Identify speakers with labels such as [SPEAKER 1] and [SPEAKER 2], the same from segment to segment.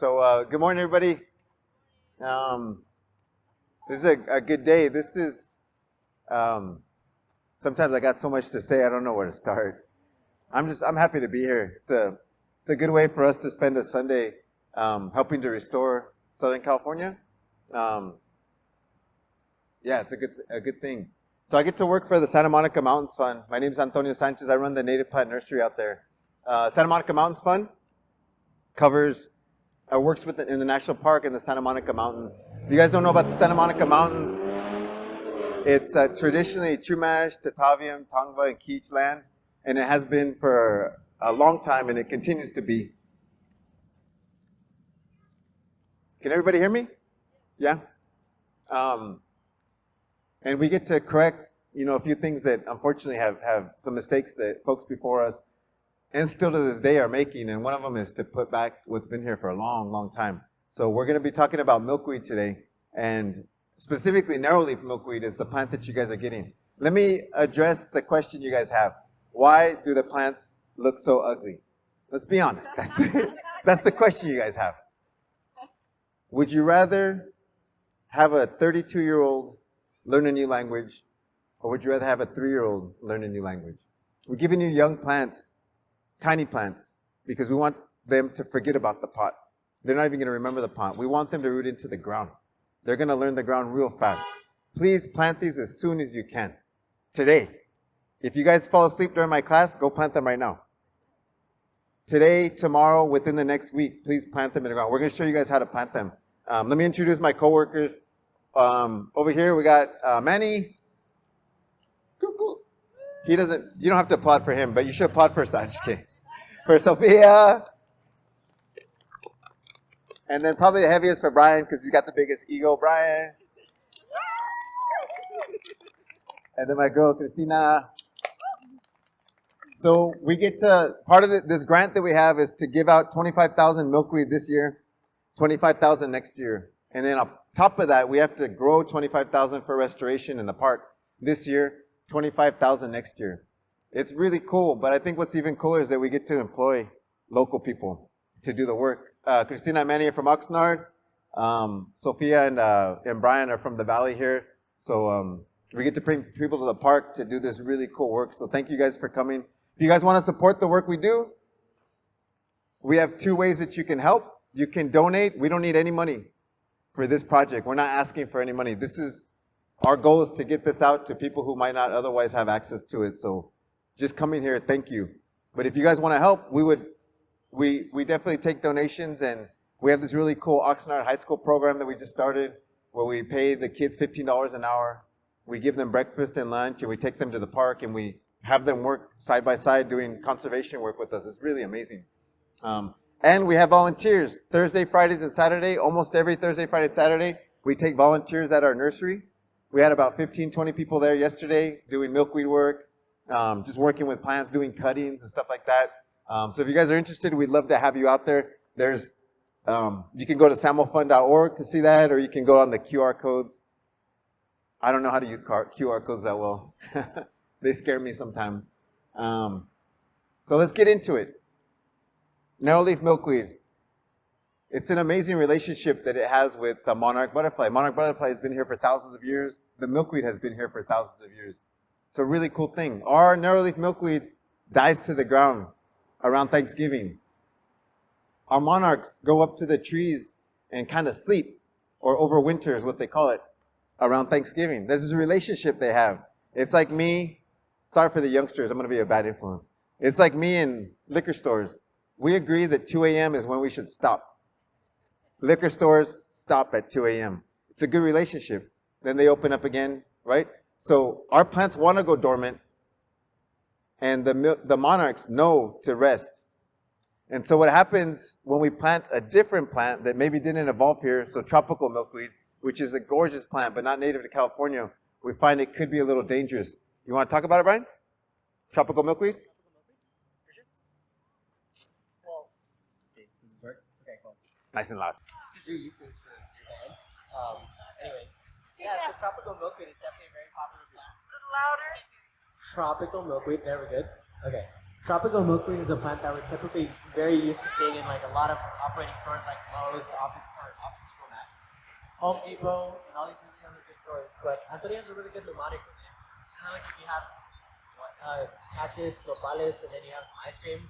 [SPEAKER 1] Good morning, everybody. Um, this is a good day. Um, Sometimes I got so much to say, I don't know where to start. I'm happy to be here. It's a good way for us to spend a Sunday helping to restore Southern California. Um, yeah, it's a good thing. So I get to work for the Santa Monica Mountains Fund. My name is Antonio Sanchez. I run the native plant nursery out there. Santa Monica Mountains Fund covers works in the national park in the Santa Monica Mountains. If you guys don't know about the Santa Monica Mountains, it's traditionally Chumash, Tataviam, Tongva, and Kizh land, and it has been for a long time, and it continues to be. Can everybody hear me? Yeah? And we get to correct, a few things that unfortunately have some mistakes that folks before us and still to this day are making, and one of them is to put back what's been here for a long, long time. So we're going to be talking about milkweed today, and specifically narrow-leaf milkweed is the plant that you guys are getting. Let me address the question you guys have. Why do the plants look so ugly? Let's be honest. That's the question you guys have. Would you rather have a 32-year-old learn a new language, or would you rather have a 3-year-old learn a new language? We're giving you young plants, tiny plants, because we want them to forget about the pot. They're not even going to remember the pot. We want them to root into the ground. They're going to learn the ground real fast. Please plant these as soon as you can. Today. If you guys fall asleep during my class, go plant them right now. Today, tomorrow, within the next week, please plant them in the ground. We're going to show you guys how to plant them. Let me introduce my coworkers. Over here, we got Manny. Cool. You don't have to applaud for him, but you should applaud for I'm just kidding. For Sophia. And then probably the heaviest for Brian, because he's got the biggest ego, Brian. And then my girl, Christina. So we get to, part of this grant that we have is to give out 25,000 milkweed this year, 25,000 next year. And then on top of that, we have to grow 25,000 for restoration in the park this year, 25,000 next year. It's really cool, but I think what's even cooler is that we get to employ local people to do the work. Christina and Manny are from Oxnard. Sophia and Brian are from the valley here. So we get to bring people to the park to do this really cool work. So thank you guys for coming. If you guys want to support the work we do, we have 2 ways that you can help. You can donate. We don't need any money for this project. We're not asking for any money. Our goal is to get this out to people who might not otherwise have access to it. So just coming here, thank you. But if you guys want to help, we definitely take donations, and we have this really cool Oxnard High School program that we just started where we pay the kids $15 an hour. We give them breakfast and lunch, and we take them to the park, and we have them work side by side doing conservation work with us. It's really amazing. And we have volunteers Thursday, Fridays, and Saturday. Almost every Thursday, Friday, Saturday, we take volunteers at our nursery. We had about 15, 20 people there yesterday doing milkweed work, just working with plants, doing cuttings and stuff like that. So if you guys are interested, we'd love to have you out there. You can go to samofund.org to see that, or you can go on the QR codes. I don't know how to use QR codes that well. They scare me sometimes. So let's get into it. Narrow-leaf milkweed. It's an amazing relationship that it has with the Monarch Butterfly. Monarch Butterfly has been here for thousands of years. The milkweed has been here for thousands of years. It's a really cool thing. Our narrow-leaf milkweed dies to the ground around Thanksgiving. Our monarchs go up to the trees and kind of sleep, or overwinter is what they call it, around Thanksgiving. There's this relationship they have. It's like me. Sorry for the youngsters. I'm going to be a bad influence. It's like me in liquor stores. We agree that 2 a.m. is when we should stop. Liquor stores stop at 2 a.m. It's a good relationship. Then they open up again, right? So our plants want to go dormant, and the monarchs know to rest. And so what happens when we plant a different plant that maybe didn't evolve here, so tropical milkweed, which is a gorgeous plant but not native to California, we find it could be a little dangerous. You want to talk about it, Brian? Tropical milkweed? Nice and loud.
[SPEAKER 2] You're used to it for your band. Anyways, yeah, so tropical milkweed is definitely a very popular plant.
[SPEAKER 3] A little louder.
[SPEAKER 2] Tropical milkweed, there we're good. Okay. tropical milkweed is a plant that we're typically very used to seeing in like a lot of operating stores like Lowe's, Office Depot, Home Depot, and all these really other good stores. But Anthony has a really good mnemonic with it. Kind of like if you have cactus, nopales, and then you have some ice cream.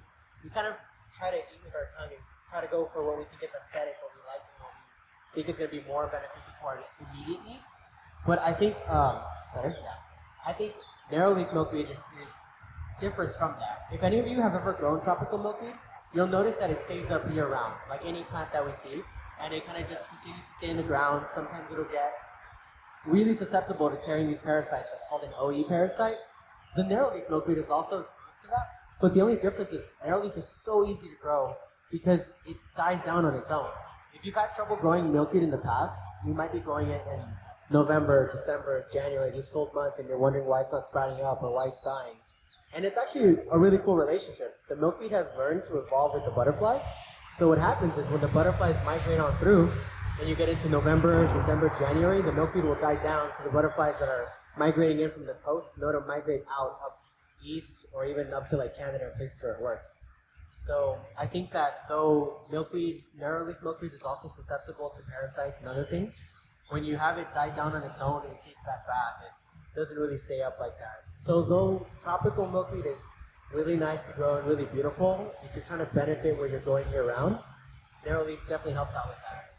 [SPEAKER 2] We kind of try to eat with our tongue and try to go for what we think is aesthetic, what we like, and what we think is going to be more beneficial to our immediate needs. But I think, I think narrow-leaf milkweed differs from that. If any of you have ever grown tropical milkweed, you'll notice that it stays up year-round, like any plant that we see, and it kind of just continues to stay in the ground. Sometimes it'll get really susceptible to carrying these parasites. That's called an OE parasite. The narrow-leaf milkweed is also exposed to that, but the only difference is narrow-leaf is so easy to grow because it dies down on its own. If you've had trouble growing milkweed in the past, you might be growing it in November, December, January, these cold months, and you're wondering why it's not sprouting up or why it's dying. And it's actually a really cool relationship. The milkweed has learned to evolve with the butterfly. So what happens is when the butterflies migrate on through, and you get into November, December, January, the milkweed will die down, so the butterflies that are migrating in from the coast know to migrate out up east or even up to like Canada and places where it works. So I think that though narrow-leaf milkweed is also susceptible to parasites and other things, when you have it die down on its own and it takes that bath, it doesn't really stay up like that. So though tropical milkweed is really nice to grow and really beautiful, if you're trying to benefit where you're going year-round, narrow-leaf definitely helps out with that.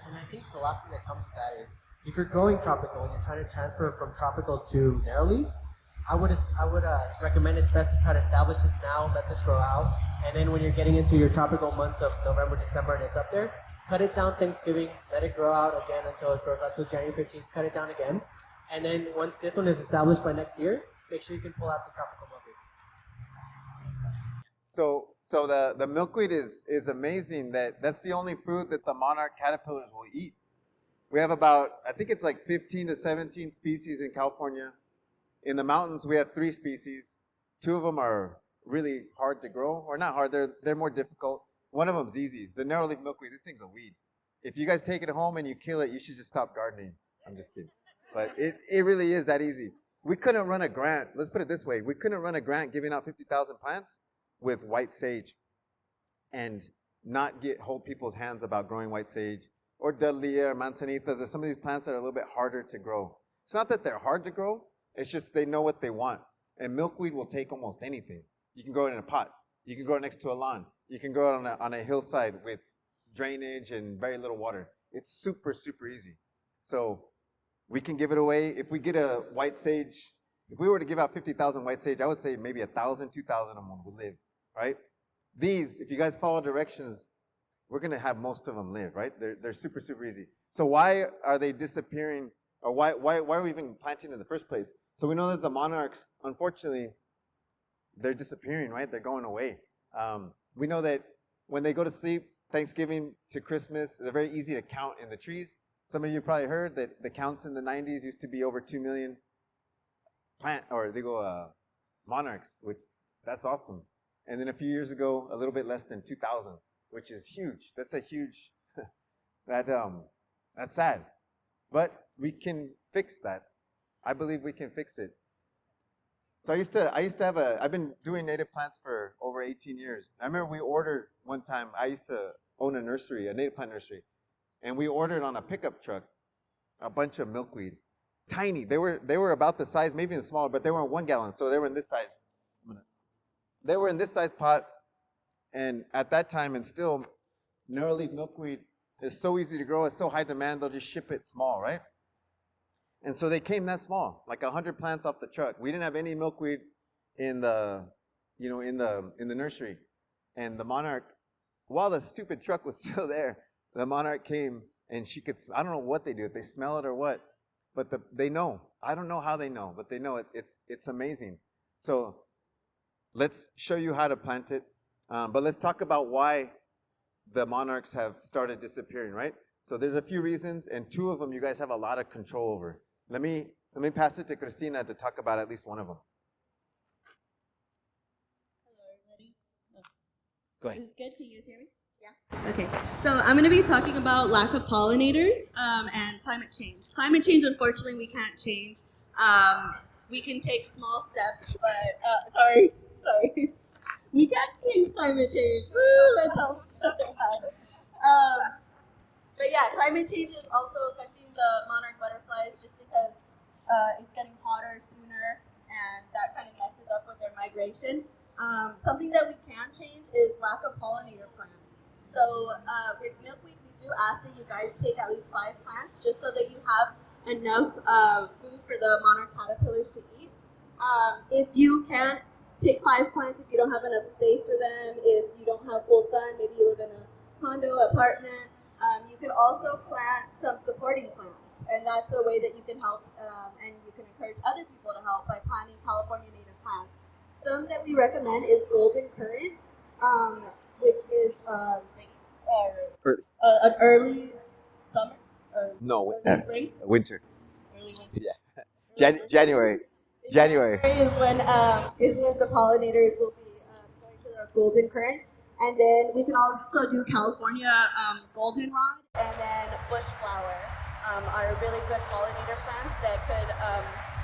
[SPEAKER 2] And I think the last thing that comes with that is, if you're growing tropical and you're trying to transfer from tropical to narrow-leaf, I would recommend it's best to try to establish this now, let this grow out, and then when you're getting into your tropical months of November, December, and it's up there, cut it down Thanksgiving, let it grow out again until it grows out till January 15th, cut it down again, and then once this one is established by next year, make sure you can pull out the tropical milkweed.
[SPEAKER 1] So the milkweed is amazing. That's the only fruit that the monarch caterpillars will eat. We have about, I think it's like 15 to 17 species in California. In the mountains, we have 3 species. 2 of them are really hard to grow, or not hard, they're more difficult. One of them is easy. The narrow-leaf milkweed, this thing's a weed. If you guys take it home and you kill it, you should just stop gardening. I'm just kidding. But it really is that easy. We couldn't run a grant, let's put it this way, we couldn't run a grant giving out 50,000 plants with white sage and not hold people's hands about growing white sage or dahlia or manzanitas. There's some of these plants that are a little bit harder to grow. It's not that they're hard to grow, it's just they know what they want. And milkweed will take almost anything. You can grow it in a pot. You can grow it next to a lawn. You can grow it on a hillside with drainage and very little water. It's super, super easy. So we can give it away. If we get a white sage, if we were to give out 50,000 white sage, I would say maybe 1,000, 2,000 of them would live, right? These, if you guys follow directions, we're going to have most of them live, right? They're super, super easy. So why are they disappearing, or why are we even planting in the first place? So we know that the monarchs, unfortunately, they're disappearing, right? They're going away. We know that when they go to sleep, Thanksgiving to Christmas, they're very easy to count in the trees. Some of you probably heard that the counts in the 90s used to be over 2 million monarchs, which that's awesome. And then a few years ago, a little bit less than 2,000, which is huge. That's a huge, that's sad. But we can fix that. I believe we can fix it. So I used to have I've been doing native plants for over 18 years. I remember we ordered one time, I used to own a nursery, a native plant nursery, and we ordered on a pickup truck a bunch of milkweed. Tiny. They were about the size, maybe even smaller, but they were 1 gallon, so they were in this size. They were in this size pot, and at that time, and still, narrow-leaf milkweed is so easy to grow, it's so high demand, they'll just ship it small, right? And so they came that small, like 100 plants off the truck. We didn't have any milkweed in the nursery. And the monarch, while the stupid truck was still there, the monarch came and she could, I don't know what they do, if they smell it or what, but they know. I don't know how they know, but they know it. It's amazing. So let's show you how to plant it. But let's talk about why the monarchs have started disappearing, right? So there's a few reasons, and 2 of them you guys have a lot of control over. Let me pass it to Christina to talk about at least one of them.
[SPEAKER 3] Hello, everybody. Oh.
[SPEAKER 1] Go ahead.
[SPEAKER 3] Is this good? Can you guys hear me? Yeah. Okay. So I'm going to be talking about lack of pollinators and climate change. Climate change, unfortunately, we can't change. We can take small steps, but sorry. Sorry. We can't change climate change. Woo, let's hope. But yeah, climate change is also affecting the monarch butterflies just because it's getting hotter sooner, and that kind of messes up with their migration. Something that we can change is lack of pollinator plants. So with milkweed, we do ask that you guys take at least 5 plants just so that you have enough food for the monarch caterpillars to eat. If you can't take 5 plants, if you don't have enough space for them, if you don't have full sun, maybe you live in a condo, apartment, you can also plant some supporting plants. And that's a way that you can help and you can encourage other people to help by planting California native plants. Some that we recommend is golden currant, which is
[SPEAKER 1] Early.
[SPEAKER 3] an early summer or
[SPEAKER 1] No,
[SPEAKER 3] early spring.
[SPEAKER 1] winter.
[SPEAKER 3] Early winter.
[SPEAKER 1] Yeah. January. January.
[SPEAKER 3] Is when the pollinators will be going to the golden currant, and then we can also do California goldenrod and then bush flower are really good pollinator plants that could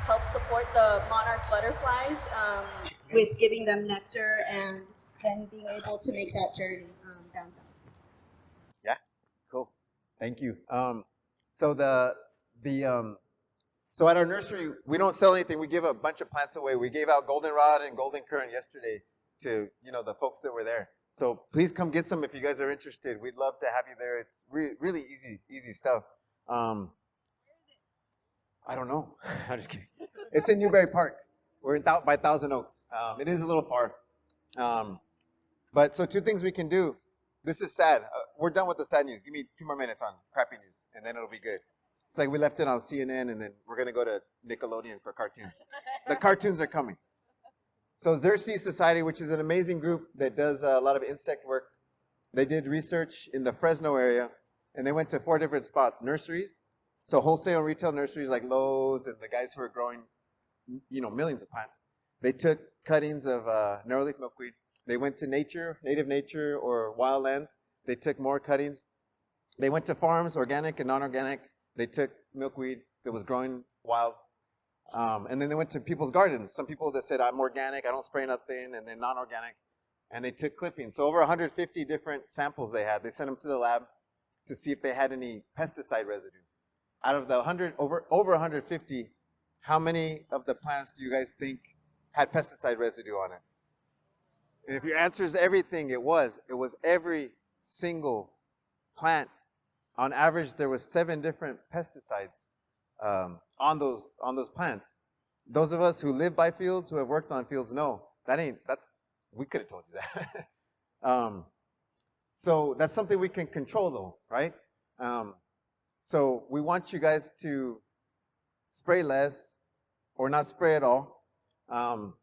[SPEAKER 3] help support the monarch butterflies with giving them nectar and then being able to make that journey down south.
[SPEAKER 1] Yeah, cool. Thank you. So at our nursery, we don't sell anything. We give a bunch of plants away. We gave out goldenrod and golden currant yesterday to the folks that were there. So please come get some if you guys are interested. We'd love to have you there. It's really easy stuff. I don't know. I'm just kidding. It's in Newberry Park. We're by Thousand Oaks. It is a little far. But so 2 things we can do. This is sad. We're done with the sad news. Give me 2 more minutes on crappy news, and then it'll be good. It's like we left it on CNN, and then we're going to go to Nickelodeon for cartoons. The cartoons are coming. So Xerces Society, which is an amazing group that does a lot of insect work, they did research in the Fresno area, and they went to 4 different spots. Nurseries, so wholesale and retail nurseries like Lowe's and the guys who are growing millions of plants. They took cuttings of Narrow-Leaf Milkweed. They went to native nature or wildlands. They took more cuttings. They went to farms, organic and non-organic. They took milkweed that was growing wild. And then they went to people's gardens. Some people that said, I'm organic, I don't spray nothing, and then non-organic. And they took clippings. So over 150 different samples they had. They sent them to the lab to see if they had any pesticide residue. Out of the over 150, how many of the plants do you guys think had pesticide residue on it? And if your answer is everything, it was every single plant. On average, there was 7 different pesticides on those plants. Those of us who live by fields, who have worked on fields, know we could have told you that. So that's something we can control, though, right? So we want you guys to spray less or not spray at all. And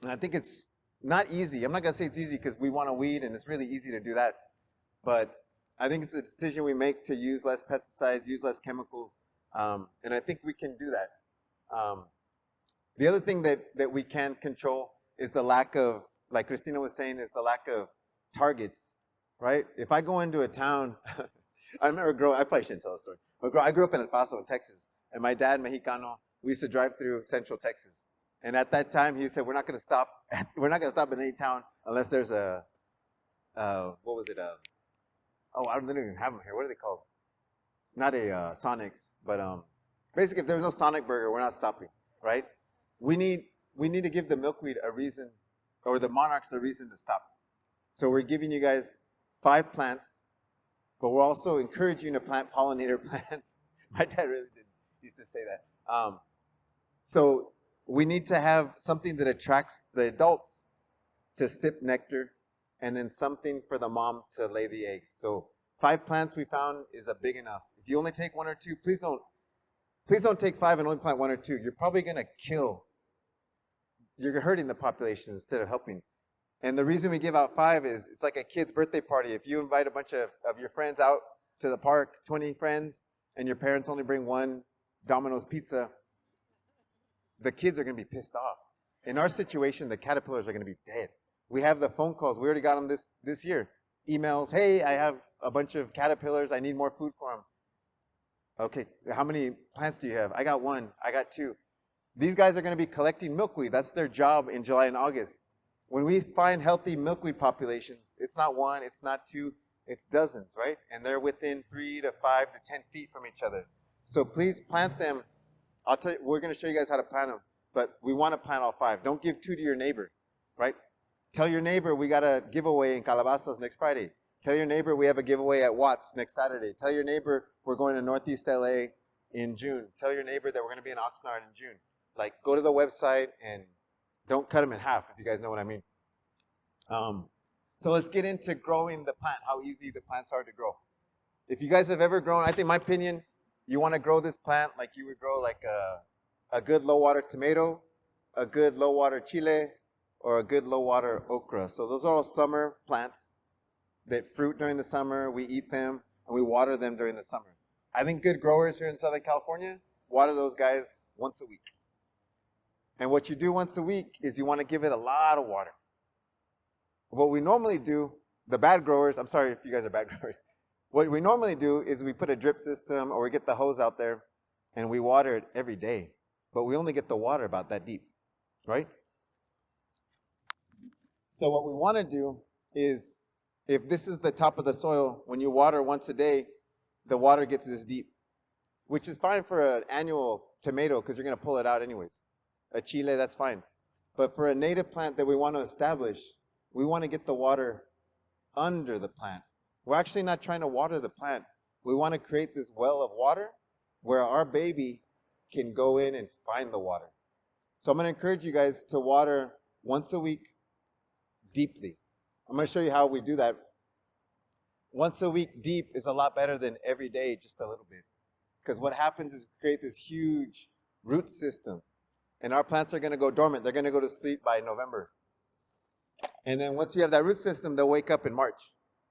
[SPEAKER 1] I think it's not easy. I'm not going to say it's easy because we want to weed and it's really easy to do that. But I think it's a decision we make to use less pesticides, use less chemicals. And I think we can do that. The other thing that we can control is the lack of, like Christina was saying, is the lack of targets, right? If I go into a town, I remember I probably shouldn't tell the story. But I grew up in El Paso, Texas. And my dad, Mexicano, we used to drive through Central Texas. And at that time, he said, we're not going to stop in any town unless there's I don't even have them here. What are they called? Not a Sonics, but basically, if there's no Sonic Burger, we're not stopping, right? We need to give the milkweed a reason, or the monarchs a reason to stop. So we're giving you guys 5 plants, but we're also encouraging you to plant pollinator plants. My dad really used to say that. So we need to have something that attracts the adults to sip nectar, and then something for the mom to lay the eggs. So 5 plants we found is a big enough. If you only take 1 or 2, please don't take 5 and only plant 1 or 2. You're probably going to kill. You're hurting the population instead of helping. And the reason we give out 5 is it's like a kid's birthday party. If you invite a bunch of your friends out to the park, 20 friends, and your parents only bring 1 Domino's pizza, the kids are going to be pissed off. In our situation, the caterpillars are going to be dead. We have the phone calls. We already got them this year. Emails, hey, I have a bunch of caterpillars. I need more food for them. Okay, how many plants do you have? I got 1. I got 2. These guys are going to be collecting milkweed. That's their job in July and August. When we find healthy milkweed populations, it's not one, it's not two, it's dozens, right? And they're within 3 to 5 to 10 feet from each other. So please plant them. I'll tell you, we're going to show you guys how to plant them, but we want to plant all 5. Don't give 2 to your neighbor, right? Tell your neighbor we got a giveaway in Calabasas next Friday. Tell your neighbor we have a giveaway at Watts next Saturday. Tell your neighbor we're going to Northeast LA in June. Tell your neighbor that we're going to be in Oxnard in June. Like, go to the website and don't cut them in half, if you guys know what I mean. So let's get into growing the plant, how easy the plants are to grow. If you guys have ever grown, I think my opinion, you want to grow this plant like you would grow like a good low-water tomato, a good low-water chile, or a good low-water okra. So those are all summer plants that fruit during the summer. We eat them, and we water them during the summer. I think good growers here in Southern California water those guys once a week. And what you do once a week is you want to give it a lot of water. What we normally do, the bad growers, I'm sorry if you guys are bad growers, what we normally do is we put a drip system or we get the hose out there and we water it every day. But we only get the water about that deep, right? So what we want to do is, if this is the top of the soil, when you water once a day, the water gets this deep, which is fine for an annual tomato because you're going to pull it out anyways. A chile, that's fine. But for a native plant that we want to establish, we want to get the water under the plant. We're actually not trying to water the plant. We want to create this well of water where our baby can go in and find the water. So I'm going to encourage you guys to water once a week deeply. I'm going to show you how we do that. Once a week deep is a lot better than every day just a little bit. Because what happens is we create this huge root system. And our plants are going to go dormant. They're going to go to sleep by November. And then once you have that root system, they'll wake up in March.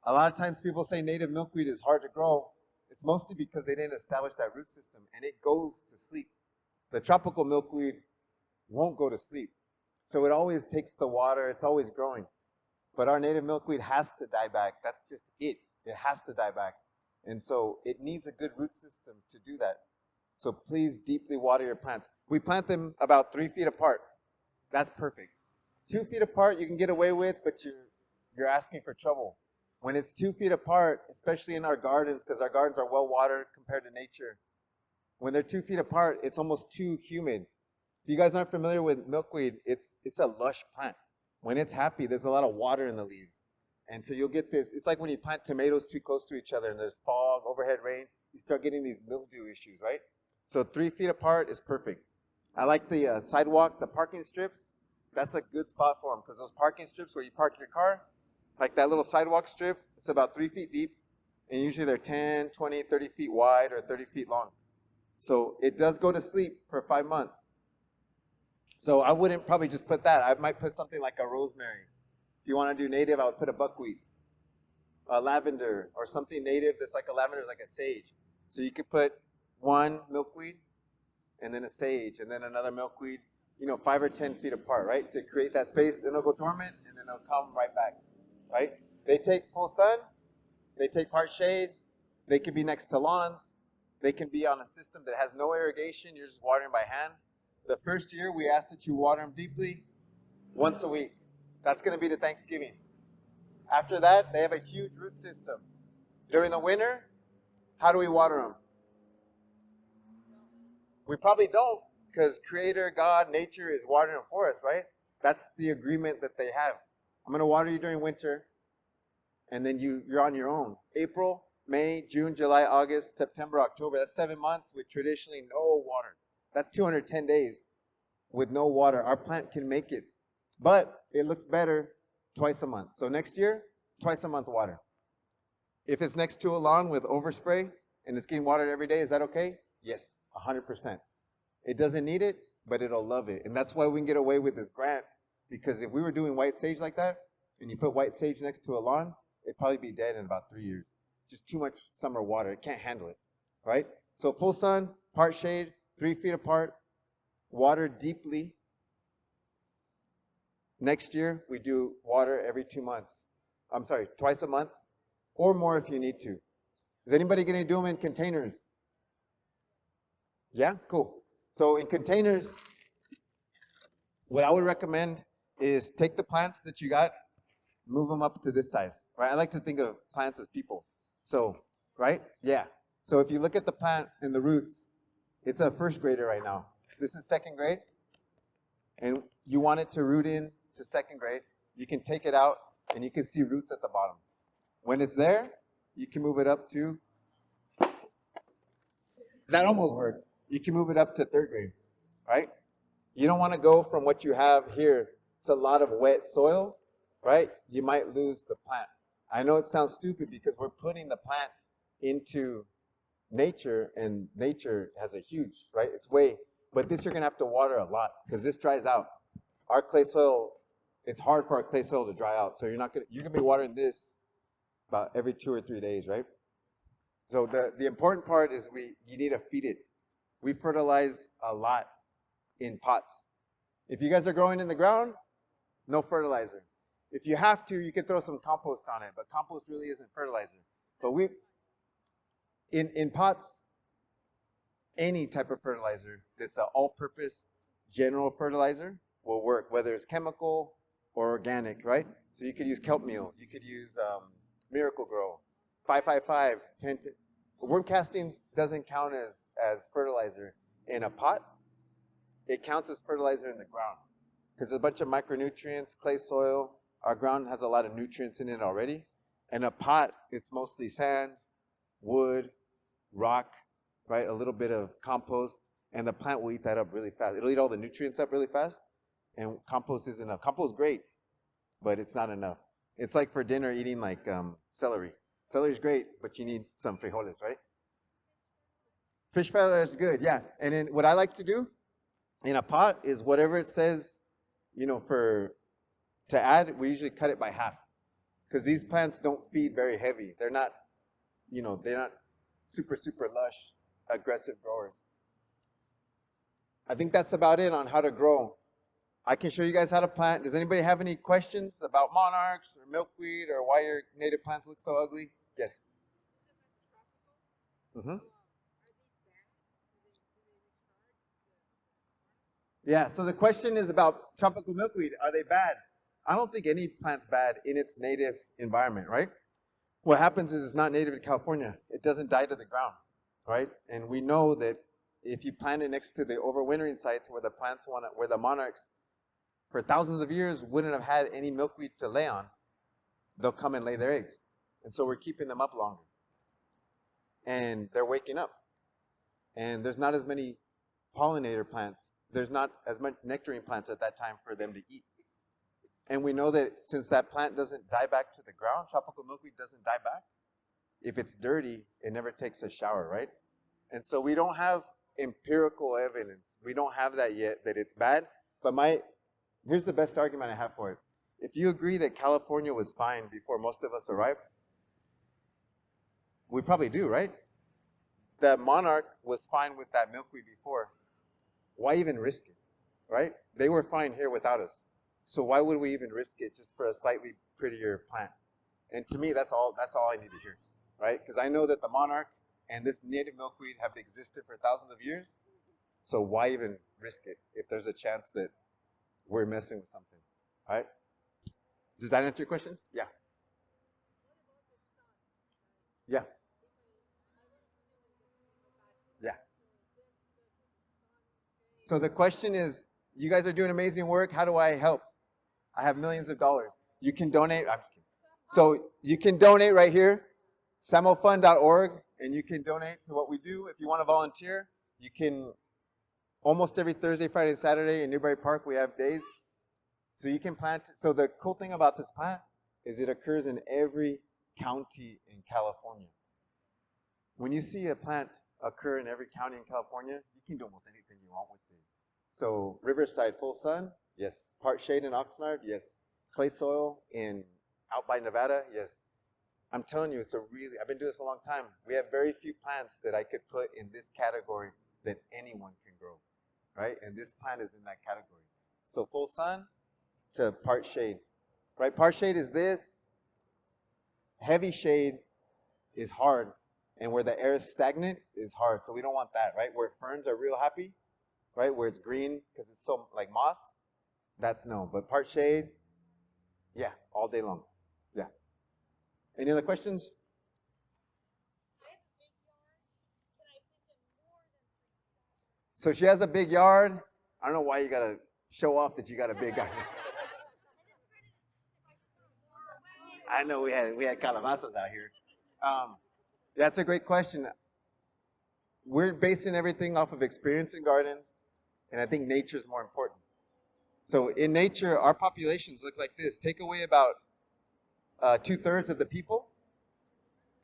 [SPEAKER 1] A lot of times people say native milkweed is hard to grow. It's mostly because they didn't establish that root system, and it goes to sleep. The tropical milkweed won't go to sleep. So it always takes the water. It's always growing. But our native milkweed has to die back. That's just it. It has to die back. And so it needs a good root system to do that. So please deeply water your plants. We plant them about 3 feet apart. That's perfect. 2 feet apart you can get away with, but you're asking for trouble. When it's 2 feet apart, especially in our gardens, because our gardens are well watered compared to nature, when they're 2 feet apart, it's almost too humid. If you guys aren't familiar with milkweed, it's a lush plant. When it's happy, there's a lot of water in the leaves. And so you'll get this, it's like when you plant tomatoes too close to each other and there's fog, overhead rain, you start getting these mildew issues, right? So 3 feet apart is perfect. I like the sidewalk, the parking strips. That's a good spot for them because those parking strips where you park your car, like that little sidewalk strip, it's about 3 feet deep. And usually they're 10, 20, 30 feet wide or 30 feet long. So it does go to sleep for 5 months. So I wouldn't probably just put that. I might put something like a rosemary. If you want to do native, I would put a buckwheat, a lavender, or something native that's like a lavender, like a sage. So you could put one milkweed and then a sage and then another milkweed, 5 or 10 feet apart, right? To create that space. Then it'll go dormant and then it'll come right back, right? They take full sun. They take part shade. They can be next to lawns. They can be on a system that has no irrigation. You're just watering by hand. The first year, we ask that you water them deeply once a week. That's going to be to Thanksgiving. After that, they have a huge root system. During the winter, how do we water them? We probably don't, because Creator, God, nature is watering them for us, right? That's the agreement that they have. I'm going to water you during winter, and then you're on your own. April, May, June, July, August, September, October. That's 7 months with traditionally no water. That's 210 days with no water. Our plant can make it. But it looks better twice a month. So next year, twice a month water. If it's next to a lawn with overspray and it's getting watered every day, is that okay? Yes, 100%. It doesn't need it, but it'll love it. And that's why we can get away with this grant. Because if we were doing white sage like that, and you put white sage next to a lawn, it'd probably be dead in about 3 years. Just too much summer water. It can't handle it, right? So full sun, part shade, 3 feet apart, water deeply. Next year, we do water every 2 months. I'm sorry, twice a month, or more if you need to. Is anybody going to do them in containers? Yeah? Cool. So in containers, what I would recommend is take the plants that you got, move them up to this size, right? I like to think of plants as people. So, right? Yeah. So if you look at the plant and the roots, it's a first grader right now. This is second grade, and you want it to root in to second grade. You can take it out, and you can see roots at the bottom. When it's there, you can move it up to, that almost worked. You can move it up to third grade, right? You don't want to go from what you have here to a lot of wet soil, right? You might lose the plant. I know it sounds stupid because we're putting the plant into nature, and nature has a huge, right? It's way, but this you're gonna have to water a lot because this dries out. Our clay soil, it's hard for our clay soil to dry out. So you're gonna be watering this about every 2 or 3 days, right? So the important part is you need to feed it. We fertilize a lot in pots. If you guys are growing in the ground, no fertilizer. If you have to, you can throw some compost on it, but compost really isn't fertilizer. But in pots, any type of fertilizer that's an all-purpose general fertilizer will work, whether it's chemical or organic, right? So you could use kelp meal, you could use Miracle Grow, 555, 10. Worm casting doesn't count as fertilizer in a pot. It counts as fertilizer in the ground because there's a bunch of micronutrients, clay soil. Our ground has a lot of nutrients in it already. And a pot, it's mostly sand, wood, rock, right? A little bit of compost, and the plant will eat that up really fast. It'll eat all the nutrients up really fast, and compost isn't enough. Compost is great, but it's not enough. It's like for dinner eating like celery. Celery's great, but you need some frijoles, right? Fish feather is good, yeah. And then what I like to do in a pot is whatever it says, to add, we usually cut it by half. Because these plants don't feed very heavy. They're not super, super lush, aggressive growers. I think that's about it on how to grow. I can show you guys how to plant. Does anybody have any questions about monarchs or milkweed or why your native plants look so ugly? Yes. Mm-hmm. Yeah, so the question is about tropical milkweed. Are they bad? I don't think any plant's bad in its native environment, right? What happens is it's not native to California. It doesn't die to the ground, right? And we know that if you plant it next to the overwintering sites where where the monarchs for thousands of years wouldn't have had any milkweed to lay on, they'll come and lay their eggs. And so we're keeping them up longer. And they're waking up. And there's not as many pollinator plants. There's not as much nectarine plants at that time for them to eat. And we know that since that plant doesn't die back to the ground, tropical milkweed doesn't die back. If it's dirty, it never takes a shower, right? And so we don't have empirical evidence. We don't have that yet that it's bad. But here's the best argument I have for it. If you agree that California was fine before most of us arrived, we probably do, right? The monarch was fine with that milkweed before. Why even risk it, right? They were fine here without us. So why would we even risk it just for a slightly prettier plant? And to me, that's all I need to hear, right? Because I know that the monarch and this native milkweed have existed for thousands of years. So why even risk it if there's a chance that we're messing with something, right? Does that answer your question? Yeah. Yeah. Yeah. So the question is, you guys are doing amazing work. How do I help? I have millions of dollars. You can donate. I'm just kidding. So you can donate right here, samofund.org, and you can donate to what we do. If you want to volunteer, you can almost every Thursday, Friday, and Saturday in Newberry Park, we have days. So you can plant. So the cool thing about this plant is it occurs in every county in California. When you see a plant occur in every county in California, you can do almost anything you want with it. So Riverside, full sun, yes. Part shade in Oxnard, yes. Clay soil out by Nevada, yes. I'm telling you, I've been doing this a long time. We have very few plants that I could put in this category that anyone can grow, right? And this plant is in that category. So full sun to part shade, right? Part shade is this. Heavy shade is hard. And where the air is stagnant is hard. So we don't want that, right? Where ferns are real happy, right? Where it's green because it's so like moss. That's no. But part shade, yeah, all day long. Yeah. Any other questions? So she has a big yard. I don't know why you gotta show off that you got a big yard. I know we had calabazas out here. That's a great question. We're basing everything off of experience in gardens, and I think nature is more important. So in nature, our populations look like this. Take away about 2/3 of the people,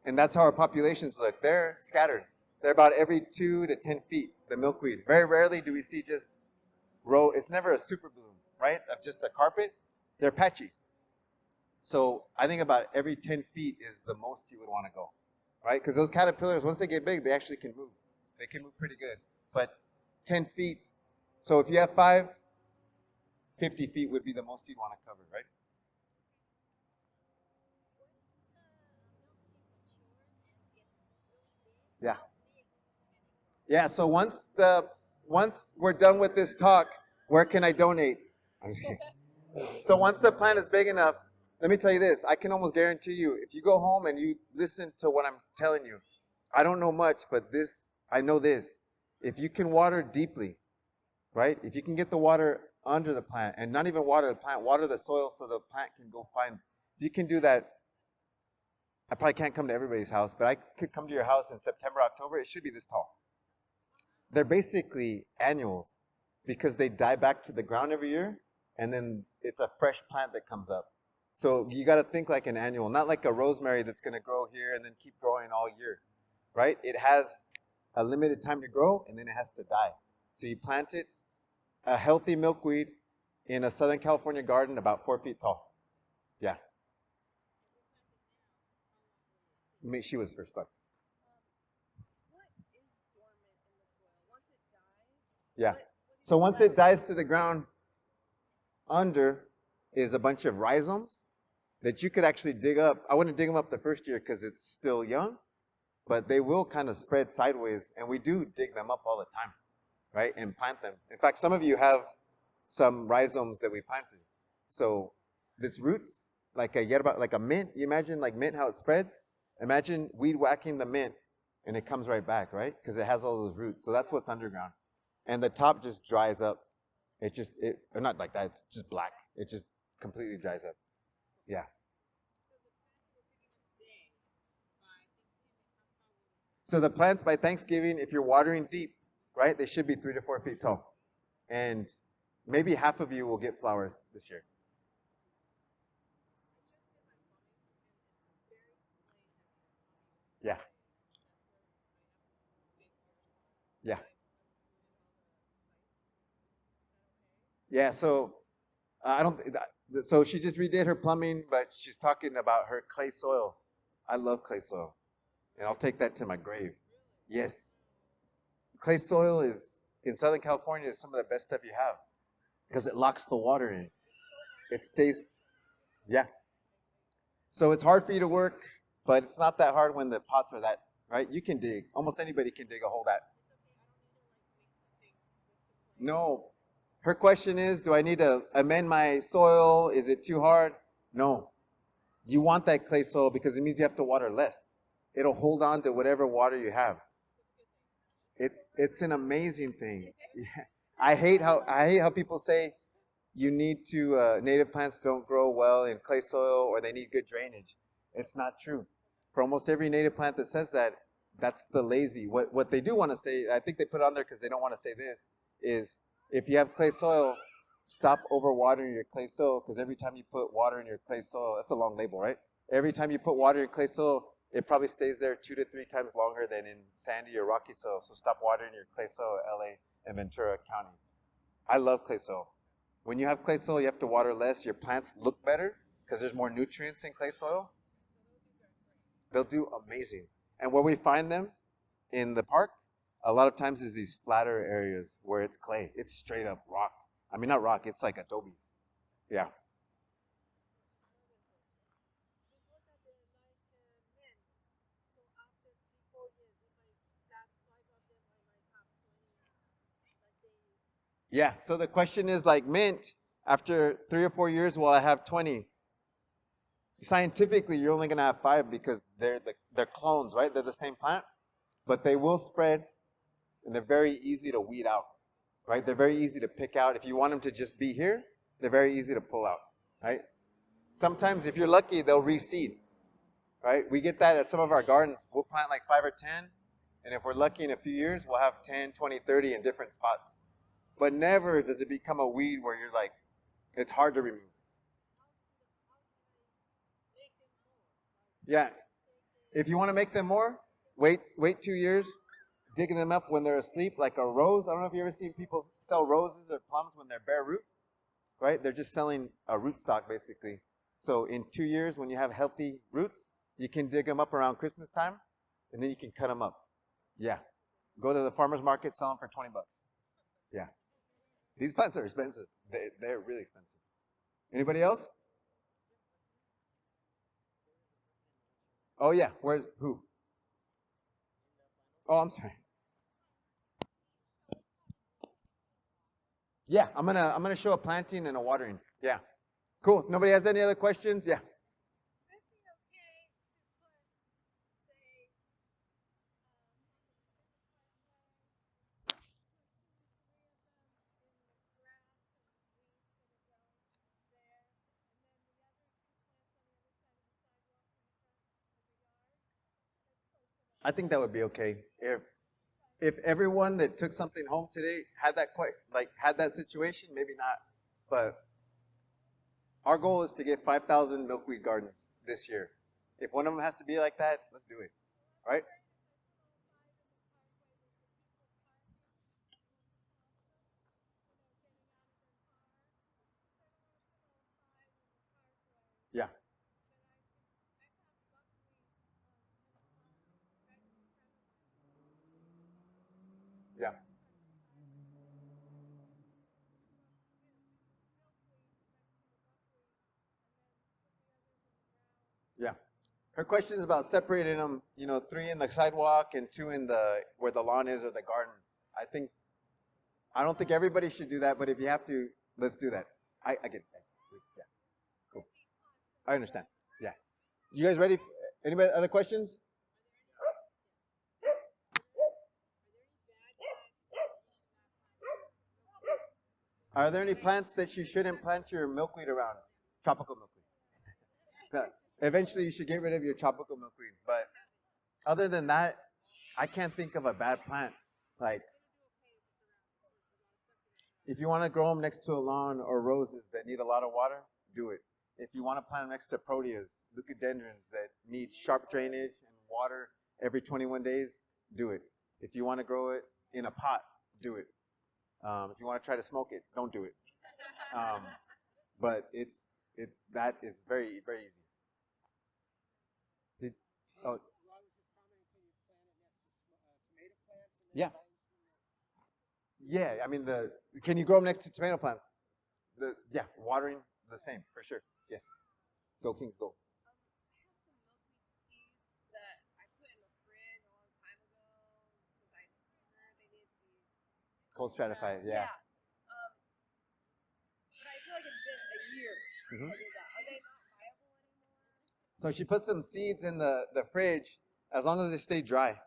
[SPEAKER 1] and that's how our populations look. They're scattered. They're about every 2 to 10 feet, the milkweed. Very rarely do we see just row. It's never a super bloom, right, of just a carpet. They're patchy. So I think about every 10 feet is the most you would want to go, right? Because those caterpillars, once they get big, they actually can move. They can move pretty good. But 10 feet, so if you have 5, 50 feet would be the most you'd want to cover, right? Yeah. Yeah, so once we're done with this talk, where can I donate? I'm just kidding. So once the plant is big enough, let me tell you this, I can almost guarantee you, if you go home and you listen to what I'm telling you, I don't know much, but this, I know this. If you can water deeply, right? If you can get the water under the plant and not even water the plant, water the soil so the plant can go find. If you can do that, I probably can't come to everybody's house, but I could come to your house in September, October. It should be this tall. They're basically annuals because they die back to the ground every year, and then it's a fresh plant that comes up. So you got to think like an annual, not like a rosemary that's going to grow here and then keep growing all year, right? It has a limited time to grow, and then it has to die. So you plant it, a healthy milkweed, in a Southern California garden about 4 feet tall. Yeah. She was first one. Yeah. So once it dies to the ground, under is a bunch of rhizomes that you could actually dig up. I wouldn't dig them up the first year because it's still young, but they will kind of spread sideways, and we do dig them up all the time, right, and plant them. In fact, some of you have some rhizomes that we planted. So this roots, like a yerba, like a mint. You imagine like mint, how it spreads? Imagine weed whacking the mint, and it comes right back, right? Because it has all those roots. So that's what's underground. And the top just dries up. Or not like that, it's just black. It just completely dries up. Yeah. So the plants by Thanksgiving, if you're watering deep, right, they should be 3 to 4 feet tall. And maybe half of you will get flowers this year. Yeah. Yeah. Yeah, so I don't. So she just redid her plumbing, but she's talking about her clay soil. I love clay soil, and I'll take that to my grave. Yes, clay soil is in Southern California is some of the best stuff you have because it locks the water in. It stays. Yeah. So it's hard for you to work, but it's not that hard when the pots are that right. You can dig. Almost anybody can dig a hole that. No. Her question is, do I need to amend my soil? Is it too hard? No. You want that clay soil because it means you have to water less. It'll hold on to whatever water you have. It's an amazing thing. Yeah. I hate how people say you need to native plants don't grow well in clay soil or they need good drainage. It's not true. For almost every native plant that says that, that's the lazy. What they do want to say, I think they put it on there because they don't want to say this, is if you have clay soil, stop overwatering your clay soil because every time you put water in your clay soil, that's a long label, right? Every time you put water in clay soil, it probably stays there 2 to 3 times longer than in sandy or rocky soil. So stop watering your clay soil, LA and Ventura County. I love clay soil. When you have clay soil, you have to water less. Your plants look better because there's more nutrients in clay soil. They'll do amazing. And where we find them in the park, a lot of times is these flatter areas where it's clay. It's straight up rock. I mean, not rock, it's like adobe. Yeah. Yeah, so the question is like mint, After 3 or 4 years, well, I have 20. Scientifically, you're only going to have 5 because they're clones, right? They're the same plant, but they will spread, and they're very easy to weed out, right? They're very easy to pick out. If you want them to just be here, they're very easy to pull out, right? Sometimes, if you're lucky, they'll reseed, right? We get that at some of our gardens. We'll plant like 5 or 10, and if we're lucky in a few years, we'll have 10, 20, 30 in different spots. But never does it become a weed where you're like, it's hard to remove. Yeah. If you want to make them more, wait 2 years, digging them up when they're asleep, like a rose. I don't know if you ever seen people sell roses or plums when they're bare root, right? They're just selling a rootstock, basically. So in 2 years, when you have healthy roots, you can dig them up around Christmas time, and then you can cut them up. Yeah. Go to the farmer's market, sell them for $20. Yeah. These plants are expensive. They're really expensive. Anybody else? Oh yeah, who? Oh, I'm sorry. Yeah, I'm gonna show a planting and a watering. Yeah, cool. Nobody has any other questions? Yeah. I think that would be okay if everyone that took something home today had that situation. Maybe not, but our goal is to get 5,000 milkweed gardens this year. If one of them has to be like that, let's do it. Right? Yeah. Yeah. Yeah. Her question is about separating them, 3 in the sidewalk and 2 in the where the lawn is or the garden. I don't think everybody should do that, but if you have to, let's do that. I get it. Yeah. Cool. I understand. Yeah. You guys ready? Anybody other questions? Are there any plants that you shouldn't plant your milkweed around? Tropical milkweed. Eventually, you should get rid of your tropical milkweed. But other than that, I can't think of a bad plant. Like, if you want to grow them next to a lawn or roses that need a lot of water, do it. If you want to plant them next to proteas, leucadendrons that need sharp drainage and water every 21 days, do it. If you want to grow it in a pot, do it. If you want to try to smoke it, don't do it. But that is very, very easy. Oh, yeah. Yeah, I mean can you grow them next to tomato plants? Watering the same for sure. Yes. Go Kings, go. Cold stratified, yeah.
[SPEAKER 4] But I feel like it's been a year since I did that. Are they not viable anymore?
[SPEAKER 1] So she put some seeds in the fridge as long as they stay dry.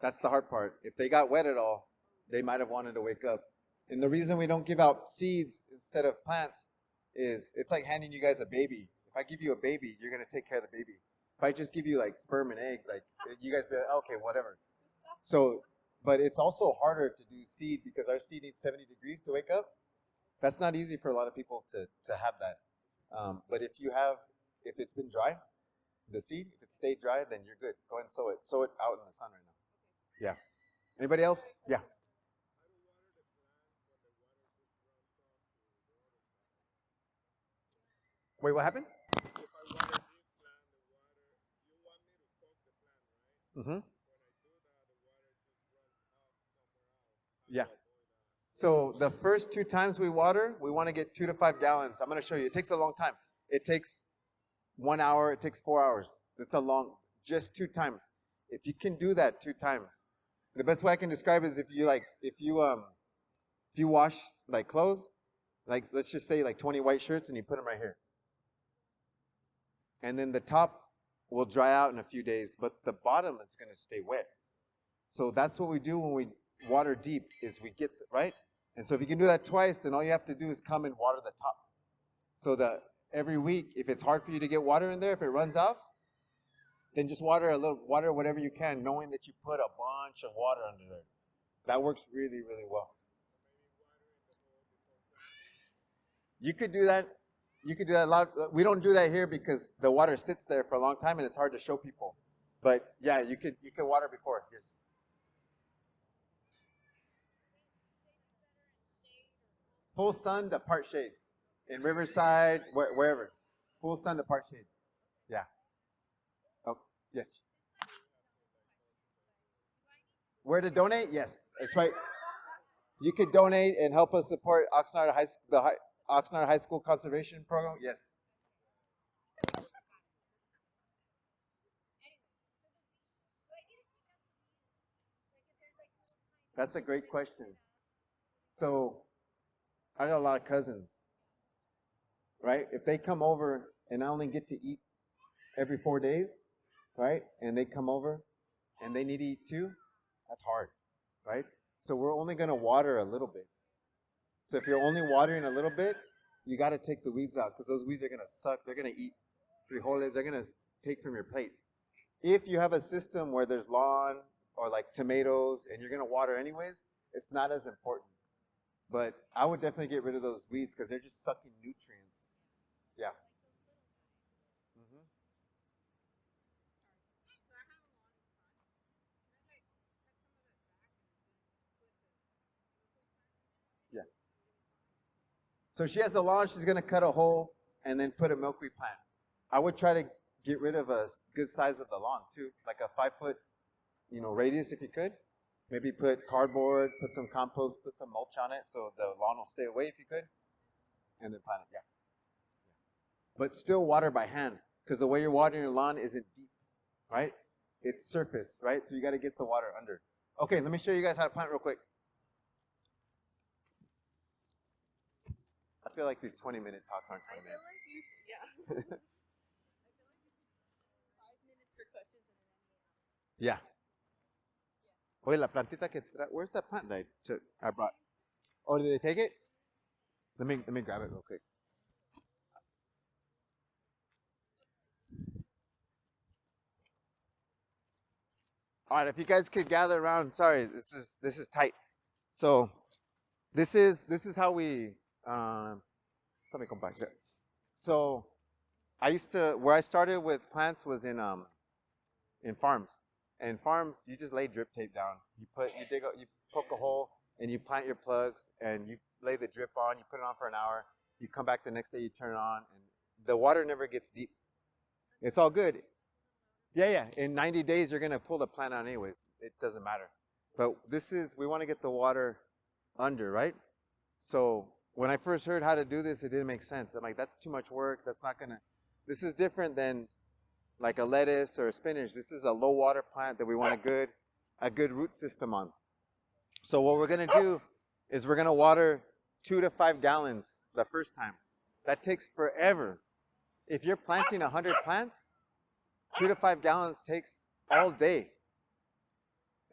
[SPEAKER 1] That's the hard part. If they got wet at all, they might have wanted to wake up. And the reason we don't give out seeds instead of plants is it's like handing you guys a baby. If I give you a baby, you're going to take care of the baby. If I just give you like sperm and egg, like you guys be like, okay, whatever. So, but it's also harder to do seed because our seed needs 70 degrees to wake up. That's not easy for a lot of people to have that. But if it's been dry, the seed, if it stayed dry, then you're good. Go ahead and sow it. Sow it out in the sun right now. Yeah. Anybody else? Yeah. Wait, what happened? Mm-hmm. Yeah. So the first 2 times we water, we want to get 2 to 5 gallons. I'm going to show you. It takes a long time. It takes 1 hour. It takes 4 hours. It's just 2 times. If you can do that 2 times, the best way I can describe it is if you wash like clothes, like let's just say like 20 white shirts, and you put them right here. And then the top will dry out in a few days, but the bottom is going to stay wet. So that's what we do when we water deep, is we get, right? And so if you can do that twice, then all you have to do is come and water the top. So that every week, if it's hard for you to get water in there, if it runs off, then just water whatever you can, knowing that you put a bunch of water under there. That works really, really well. You could do that. You could do that a lot. We don't do that here because the water sits there for a long time and it's hard to show people. But yeah, you could water before. Yes. Full sun to part shade. In Riverside, wherever. Full sun to part shade. Yeah. Oh, yes. Where to donate? Yes. That's right. You could donate and help us support Oxnard High School Conservation Program. Yes. That's a great question. So, I got a lot of cousins, right? If they come over and I only get to eat every 4 days, right? And they come over and they need to eat too, that's hard, right? So we're only going to water a little bit. So if you're only watering a little bit, you got to take the weeds out because those weeds are going to suck. They're going to eat frijoles. They're going to take from your plate. If you have a system where there's lawn or like tomatoes and you're going to water anyways, it's not as important. But I would definitely get rid of those weeds because they're just sucking nutrients. Yeah. Mm-hmm. Yeah. So she has a lawn. She's going to cut a hole and then put a milkweed plant. I would try to get rid of a good size of the lawn too, like a 5-foot, radius if you could. Maybe put cardboard, put some compost, put some mulch on it so the lawn will stay away if you could. And then plant it, yeah. But still water by hand because the way you're watering your lawn isn't deep, right? It's surface, right? So you got to get the water under. Okay, let me show you guys how to plant real quick. I feel like these 20-minute talks aren't 20 minutes.
[SPEAKER 4] I feel like 5 minutes for questions and then
[SPEAKER 1] Yeah. Oye, la plantita where's that plant that I brought? Oh, did they take it? Let me grab it real quick. All right, if you guys could gather around. Sorry, this is tight. So this is how we. Let me come back. So where I started with plants was in farms. And farms, you just lay drip tape down. You poke a hole, and you plant your plugs, and you lay the drip on. You put it on for an hour. You come back the next day, you turn it on, and the water never gets deep. It's all good. Yeah. In 90 days, you're gonna pull the plant out anyways. It doesn't matter. But we want to get the water under, right? So when I first heard how to do this, it didn't make sense. I'm like, that's too much work. This is different than like a lettuce or a spinach. This is a low water plant that we want a good root system on. So what we're going to do is we're going to water 2 to 5 gallons the first time. That takes forever. If you're planting 100 plants, 2 to 5 gallons takes all day.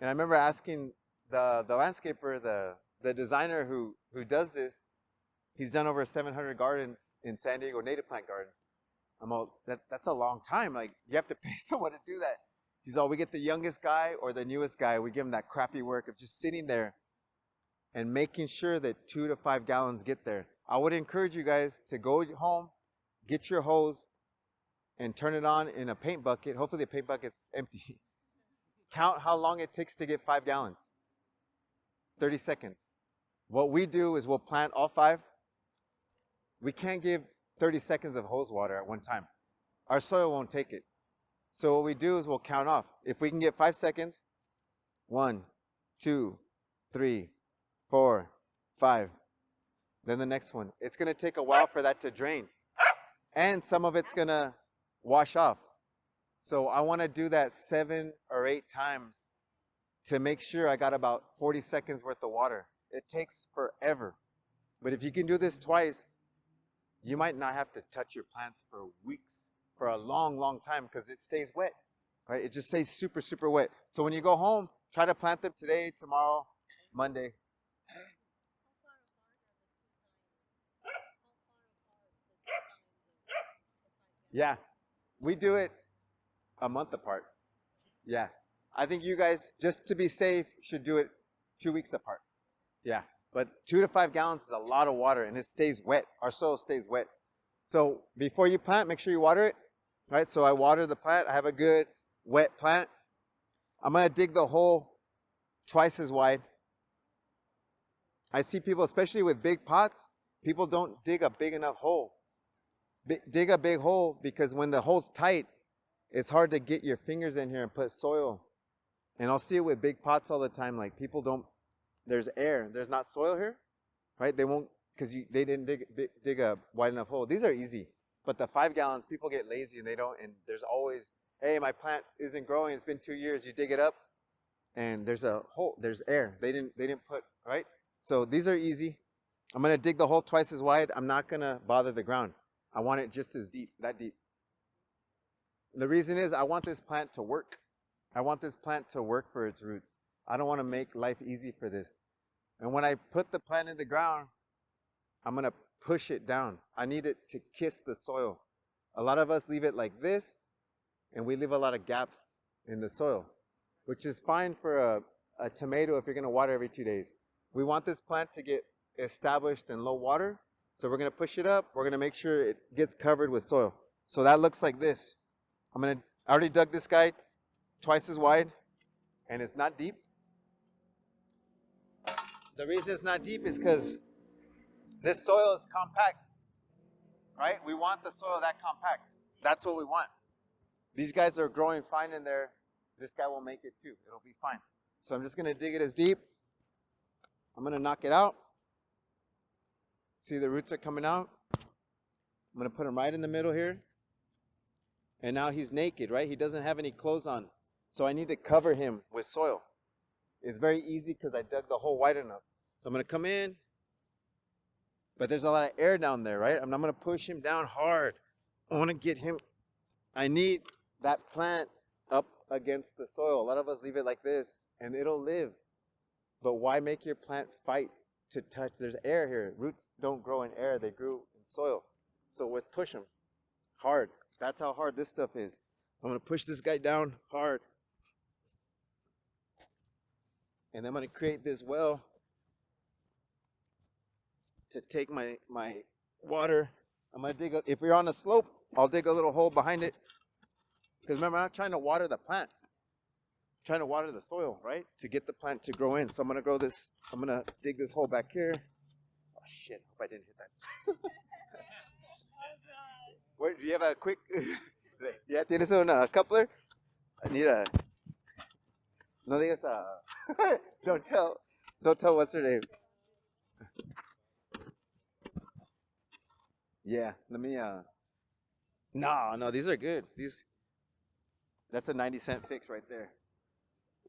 [SPEAKER 1] And I remember asking the landscaper, the designer who does this, he's done over 700 gardens in San Diego, native plant gardens. I'm all, that's a long time. Like, you have to pay someone to do that. He's all, we get the youngest guy or the newest guy. We give him that crappy work of just sitting there and making sure that 2 to 5 gallons get there. I would encourage you guys to go home, get your hose, and turn it on in a paint bucket. Hopefully the paint bucket's empty. Count how long it takes to get 5 gallons. 30 seconds. What we do is we'll plant all 5. We can't give 30 seconds of hose water at one time. Our soil won't take it. So what we do is we'll count off. If we can get 5 seconds, 1, 2, 3, 4, 5. Then the next one. It's going to take a while for that to drain. And some of it's going to wash off. So I want to do that 7 or 8 times to make sure I got about 40 seconds worth of water. It takes forever. But if you can do this twice, you might not have to touch your plants for weeks, for a long, long time, because it stays wet, right? It just stays super, super wet. So when you go home, try to plant them today, tomorrow, Monday. Yeah, we do it a month apart. Yeah. I think you guys, just to be safe, should do it 2 weeks apart. Yeah. But 2 to 5 gallons is a lot of water, and it stays wet. Our soil stays wet. So before you plant, make sure you water it. Right? So I water the plant. I have a good wet plant. I'm going to dig the hole twice as wide. I see people, especially with big pots, people don't dig a big enough hole. Dig a big hole, because when the hole's tight, it's hard to get your fingers in here and put soil. And I'll see it with big pots all the time. Like, people don't, there's air, there's not soil here, right? They won't, because they didn't dig a wide enough hole. These are easy. But the 5 gallons, people get lazy and they don't, and there's always, hey, my plant isn't growing, it's been 2 years. You dig it up and there's a hole, there's air. They didn't put, right? So these are easy. I'm going to dig the hole twice as wide. I'm not going to bother the ground. I want it just as deep, that deep. The reason is I want this plant to work. I want this plant to work for its roots. I don't want to make life easy for this. And when I put the plant in the ground, I'm going to push it down. I need it to kiss the soil. A lot of us leave it like this, and we leave a lot of gaps in the soil, which is fine for a tomato if you're going to water every 2 days. We want this plant to get established in low water, so we're going to push it up. We're going to make sure it gets covered with soil. So that looks like this. I already dug this guy twice as wide, and it's not deep. The reason it's not deep is because this soil is compact, right? We want the soil that compact. That's what we want. These guys are growing fine in there. This guy will make it too. It'll be fine. So I'm just going to dig it as deep. I'm going to knock it out. See, the roots are coming out. I'm going to put him right in the middle here. And now he's naked, right? He doesn't have any clothes on. So I need to cover him with soil. It's very easy because I dug the hole wide enough. So I'm going to come in. But there's a lot of air down there, right? I'm going to push him down hard. I want to get him. I need that plant up against the soil. A lot of us leave it like this, and it'll live. But why make your plant fight to touch? There's air here. Roots don't grow in air. They grow in soil. So let's push them hard. That's how hard this stuff is. I'm going to push this guy down hard. And then I'm going to create this well to take my water. I'm going to dig, if you're on a slope, I'll dig a little hole behind it. Because remember, I'm not trying to water the plant. I'm trying to water the soil, right? To get the plant to grow in. So I'm going to grow this, I'm going to dig this hole back here. Oh shit, hope I didn't hit that. Wait, do you have a quick, yeah, tienes una coupler? I need a, no digas don't tell what's her name. Yeah, let me, no, these are good. That's a 90-cent fix right there.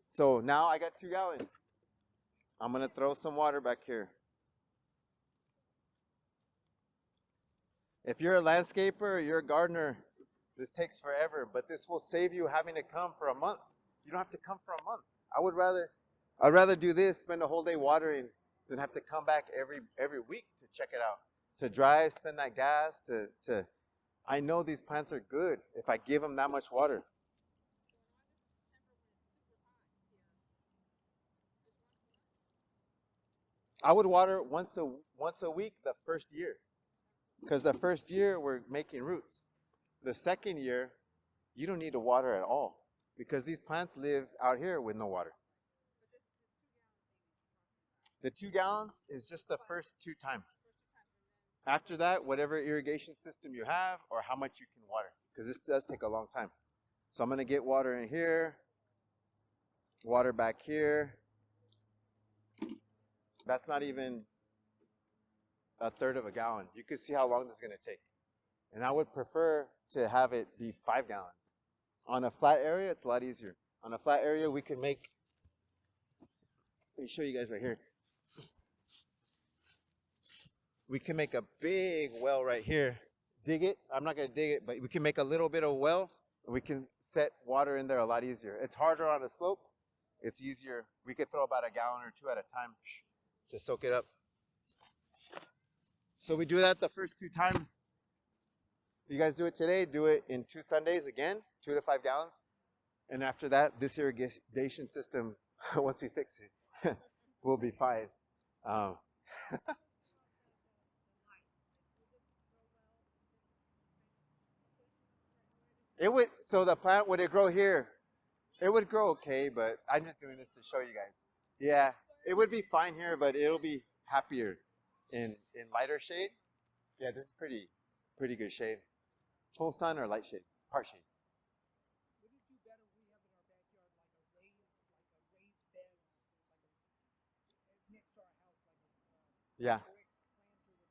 [SPEAKER 1] So now I got 2 gallons. I'm going to throw some water back here. If you're a landscaper or you're a gardener, this takes forever, but this will save you having to come for a month. You don't have to come for a month. I'd rather do this, spend a whole day watering, than have to come back every week to check it out. To drive, spend that gas, I know these plants are good if I give them that much water. I would water once a week the first year. Because the first year we're making roots. The second year, you don't need to water at all. Because these plants live out here with no water. The 2 gallons is just the first 2 times. After that, whatever irrigation system you have or how much you can water. Because this does take a long time. So I'm going to get water in here. Water back here. That's not even a third of a gallon. You can see how long this is going to take. And I would prefer to have it be 5 gallons. On a flat area, it's a lot easier. On a flat area, we can make, let me show you guys right here. we can make a big well right here. Dig it. I'm not going to dig it, but we can make a little bit of well. We can set water in there a lot easier. It's harder on a slope. It's easier. We could throw about a gallon or two at a time to soak it up. So we do that the first 2 times. You guys do it today. Do it in 2 Sundays again, 2 to 5 gallons. And after that, this irrigation system, once we fix it, will be fine. Um, It would, so the plant, would it grow here? It would grow okay, but I'm just doing this to show you guys. Yeah, it would be fine here, but it'll be happier in lighter shade. Yeah, this is pretty good shade. Full sun or light shade? Part shade.
[SPEAKER 4] Would it do better if we have in our backyard like a raised bed, next to our house, like a
[SPEAKER 1] Yeah,
[SPEAKER 4] brick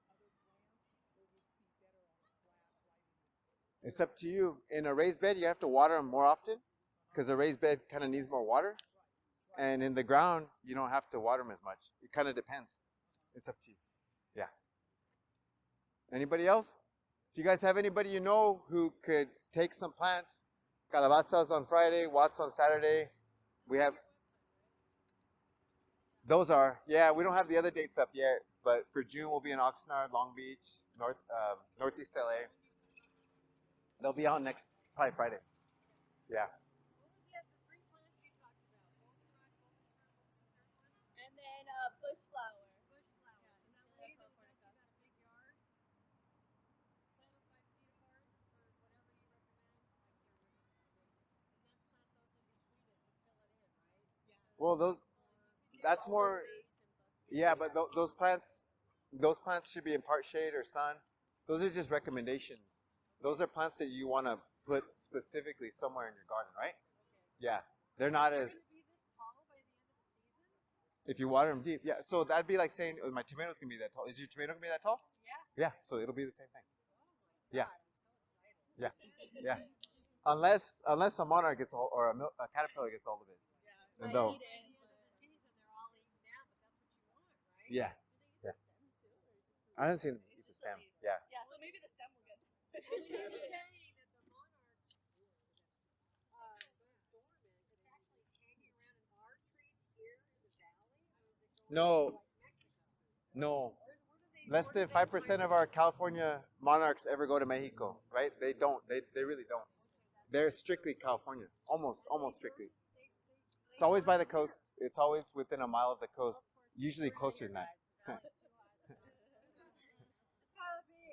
[SPEAKER 4] planter with other plants, or would it be better on a flat, right?
[SPEAKER 1] it's up to you. In a raised bed, you have to water them more often because a raised bed kind of needs more water. And in the ground, you don't have to water them as much. It kind of depends. It's up to you. Yeah. Anybody else? If you guys have anybody you know who could take some plants, calabazas on Friday, Watts on Saturday. We have, those are, yeah, we don't have the other dates up yet, but for June we'll be in Oxnard, Long Beach, Northeast LA. They'll be out next, probably Friday. Yeah.
[SPEAKER 4] What was the other 3 plants you talked about? Goldenrod, what was the third one?
[SPEAKER 3] And then bush flower.
[SPEAKER 4] Bush flowers. And that lady that was asking about a big yard, plant them 5 feet apart or whatever you recommend. I can't remember. And then plant those in between it to fill it in, right? Yeah.
[SPEAKER 1] Well, that's more, yeah, but those plants should be in part shade or sun. Those are just recommendations. Those are plants that you want to put specifically somewhere in your garden, right? Yeah, they're not
[SPEAKER 4] Are
[SPEAKER 1] as,
[SPEAKER 4] they going to be this tall by the end of the season?
[SPEAKER 1] if you water them deep. Yeah, so that'd be like saying, oh, my tomatoes can be that tall. Is your tomato going to be that tall?
[SPEAKER 4] Yeah.
[SPEAKER 1] Yeah, so it'll be the same thing.
[SPEAKER 4] Oh my
[SPEAKER 1] Yeah.
[SPEAKER 4] God, I'm so excited.
[SPEAKER 1] Yeah, yeah. Unless a monarch gets or a caterpillar gets hold of it. And
[SPEAKER 3] I
[SPEAKER 1] they'll,
[SPEAKER 3] eat
[SPEAKER 4] At
[SPEAKER 3] it,
[SPEAKER 4] the end of the
[SPEAKER 3] but
[SPEAKER 4] season, they're all eaten down, but that's what you want, right?
[SPEAKER 1] yeah.
[SPEAKER 3] do they
[SPEAKER 1] Yeah.
[SPEAKER 3] eat the stem too, or just
[SPEAKER 1] I haven't seen them eat the stem. Yeah.
[SPEAKER 3] Yeah, so maybe the stem will get.
[SPEAKER 4] They're saying that the monarch dormant, it's actually hanging around in our trees here in the valley. Or is it going
[SPEAKER 1] No,
[SPEAKER 4] to like Mexico?
[SPEAKER 1] no.
[SPEAKER 4] Where do they,
[SPEAKER 1] Less than 5% of our California monarchs ever go to Mexico, right? They don't. They really don't. They're strictly California, almost strictly. It's always by the coast. It's always within a mile of the coast. Usually closer than that.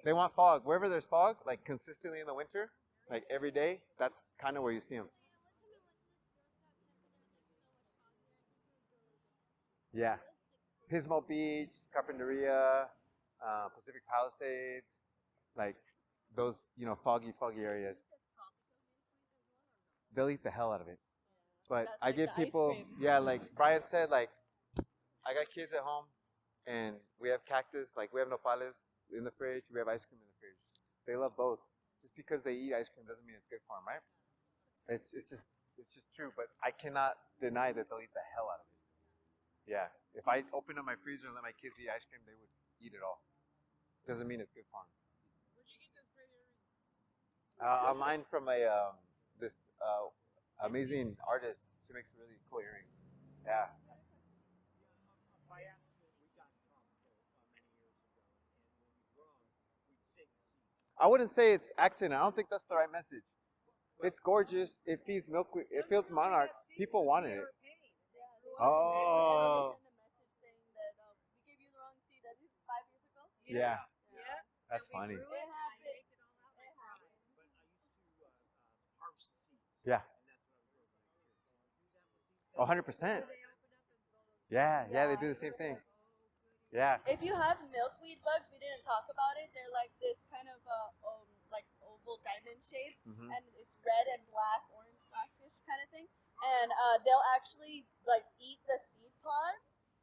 [SPEAKER 1] They want fog. Wherever there's fog, like consistently in the winter, like every day, that's kind of where you see them. Yeah. Pismo Beach, Carpinteria, Pacific Palisades, like those, foggy areas. They'll eat the hell out of it. But
[SPEAKER 3] That's
[SPEAKER 1] I
[SPEAKER 3] like
[SPEAKER 1] give
[SPEAKER 3] the ice
[SPEAKER 1] people,
[SPEAKER 3] cream.
[SPEAKER 1] yeah, like Brian said, like I got kids at home, and we have cactus, like we have nopales in the fridge, we have ice cream in the fridge. They love both. Just because they eat ice cream doesn't mean it's good for them, right? It's just true. But I cannot deny that they'll eat the hell out of it. Yeah. If I open up my freezer and let my kids eat ice cream, they would eat it all. Doesn't mean it's good for them.
[SPEAKER 4] Where'd you get those great earrings?
[SPEAKER 1] Online from this amazing artist. She makes really cool earrings. Yeah.
[SPEAKER 5] By accident, we got tropical many years ago, and when we grow them, we'd save the seeds.
[SPEAKER 1] I wouldn't say it's accident. I don't think that's the right message. It's gorgeous. It feeds milkweed. It feeds monarchs. People wanted it. Oh.
[SPEAKER 3] Send a message saying that we gave you the wrong seed. That is 5 years ago.
[SPEAKER 1] Yeah.
[SPEAKER 4] Yeah.
[SPEAKER 1] That's
[SPEAKER 4] And we
[SPEAKER 1] funny.
[SPEAKER 4] grew it,
[SPEAKER 3] It
[SPEAKER 4] and I
[SPEAKER 3] happened.
[SPEAKER 4] baked it all out
[SPEAKER 3] It
[SPEAKER 4] like fries.
[SPEAKER 3] happened.
[SPEAKER 5] But I used to harvest the seeds,
[SPEAKER 1] Yeah.
[SPEAKER 5] and that's what I would grow for next year. So I'll do that with these.
[SPEAKER 1] 100%.
[SPEAKER 4] They open up and blow those
[SPEAKER 1] Yeah, they do the same thing. Yeah.
[SPEAKER 3] If you have milkweed bugs, we didn't talk about it. They're like this kind of like oval diamond shape,
[SPEAKER 1] Mhm.
[SPEAKER 3] and it's red and black, orange blackish kind of thing. And they'll actually like eat the seed pod,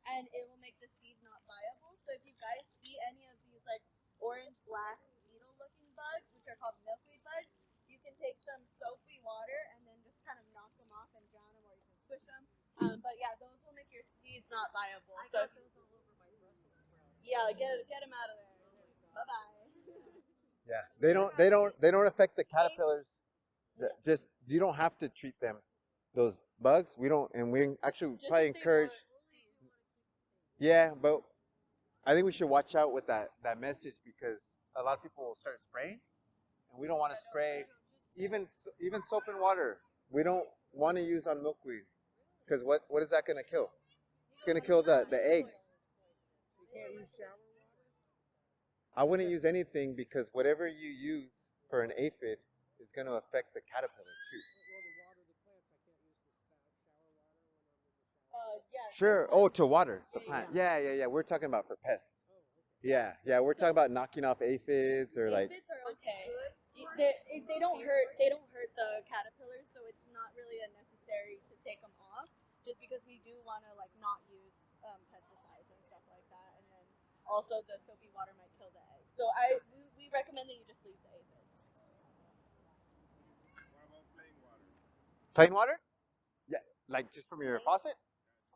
[SPEAKER 3] and it will make the seed not viable. So if you guys see any of these like orange black beetle-looking bugs, which are called milkweed bugs, you can take some soapy water and then just kind of knock them off and drown them, or you can squish them. But yeah, those will make your seeds not viable.
[SPEAKER 4] I
[SPEAKER 3] So
[SPEAKER 4] got those all over my Brussels sprouts.
[SPEAKER 3] yeah, get them out of there. Bye-bye.
[SPEAKER 1] Yeah, they don't affect the caterpillars. Just you don't have to treat them. Those bugs, we don't, and we actually
[SPEAKER 3] Just
[SPEAKER 1] probably
[SPEAKER 3] if they
[SPEAKER 1] encourage.
[SPEAKER 3] want.
[SPEAKER 1] Yeah, but I think we should watch out with that message because a lot of people will start spraying, and we don't want to spray even soap and water. We don't want to use on milkweed because what is that going to kill? It's going to kill the eggs.
[SPEAKER 5] You can't use shower water.
[SPEAKER 1] I wouldn't use anything because whatever you use for an aphid is going to affect the caterpillar too.
[SPEAKER 5] Well, to water the plants, I can't use the shower water when I'm in the shower.
[SPEAKER 3] Yeah.
[SPEAKER 1] Sure. Oh, to water the
[SPEAKER 3] Yeah,
[SPEAKER 1] plant. Yeah. We're talking about for pests.
[SPEAKER 5] Oh, okay.
[SPEAKER 1] Yeah. We're talking about knocking off aphids or like.
[SPEAKER 3] Aphids are okay. They don't hurt. They don't hurt the caterpillars, so it's not really a necessary to take them off. Just because we do want to like not use pesticides and stuff like that, and then also the soapy water might kill the eggs. So we recommend that you just leave the aphids.
[SPEAKER 5] What about plain water?
[SPEAKER 1] Plain water? Yeah, like just from your faucet?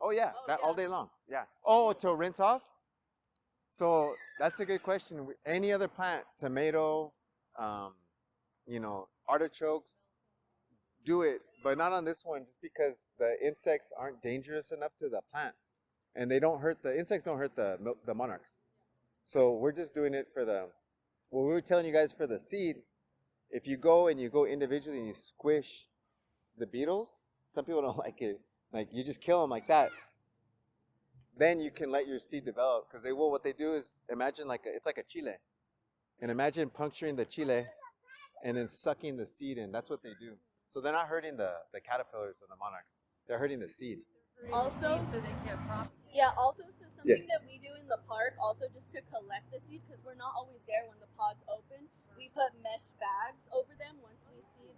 [SPEAKER 1] Oh yeah,
[SPEAKER 3] Oh,
[SPEAKER 1] that
[SPEAKER 3] yeah.
[SPEAKER 1] all day long. Yeah. Oh, to rinse off? So that's a good question. Any other plant, tomato, artichokes, do it, but not on this one just because the insects aren't dangerous enough to the plant. And they don't hurt the insects don't hurt the monarchs. So we're just doing it for we were telling you guys for the seed, if you go individually and you squish the beetles, some people don't like it. Like you just kill them like that. Then you can let your seed develop because what they do is imagine it's like a chile, and imagine puncturing the chile and then sucking the seed in. That's what they do. So they're not hurting the caterpillars or the monarchs. They're hurting the seed.
[SPEAKER 3] Also,
[SPEAKER 4] so they can't propagate.
[SPEAKER 3] yeah. Also, so something
[SPEAKER 1] Yes.
[SPEAKER 3] that we do in the park, also just to collect the seed, because we're not always there when the pods open. We put mesh bags over them once we see